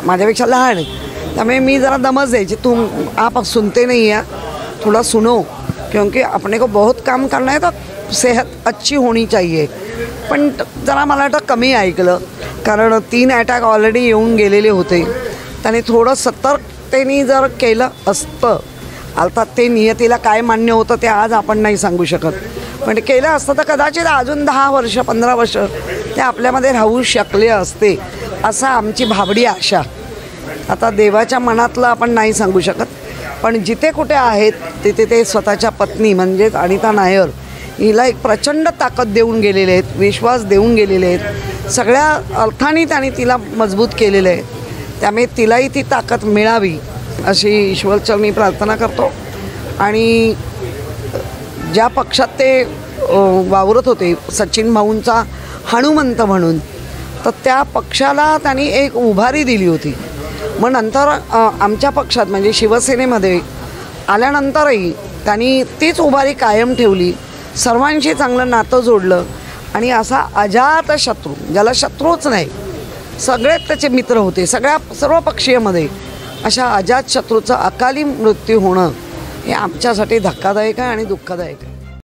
माझ्यापेक्षा लहान आहे, त्यामुळे मी जरा दमच द्यायची, तुम आप सुनते नहीं है, थोड़ा सुनो, क्योंकि अपने को बहुत काम करना है, तो सेहत अच्छी होनी चाहिए. पण जरा मला वाटतं कमी ऐकलं, कारण 3 अटॅक ऑलरेडी येऊन गेलेले होते. त्याने थोडं सतर्कतेने जर केलं असतं, अर्थात ते नियतीला काय मान्य होतं ते आज आपण नाही सांगू शकत, पण केलं असतं तर कदाचित अजून 10 वर्ष 15 वर्ष ते आपल्यामध्ये राहू शकले असते, असा आमची भाबडी आशा. आता देवाच्या मनातलं आपण नाही सांगू शकत, पण जिथे कुठे आहेत तिथे ते स्वतःच्या पत्नी म्हणजेच अनिता नायर हिला एक प्रचंड ताकद देऊन गेलेले आहेत, विश्वास देऊन गेलेले आहेत, सगळ्या अर्थाने त्यांनी तिला मजबूत केलेलं आहे. त्यामुळे तिलाही ती ताकद मिळावी अशी ईश्वरचरणी प्रार्थना करतो. आणि ज्या पक्षात ते वावरत होते सचिन भाऊंचा हनुमंत म्हणून, तर त्या पक्षाला त्यांनी एक उभारी दिली होती. मग नंतर आमच्या पक्षात म्हणजे शिवसेनेमध्ये आल्यानंतरही त्यांनी तीच उभारी कायम ठेवली, सर्वांशी चांगलं नातं जोडलं आणि असा अजात शत्रू, ज्याला शत्रूच नाही, सगळेच त्याचे मित्र होते सर्व पक्षीयमध्ये, अशा अजात शत्रूचा अकाली मृत्यू होणं हे आमच्यासाठी धक्कादायक आहे आणि दुःखदायक आहे.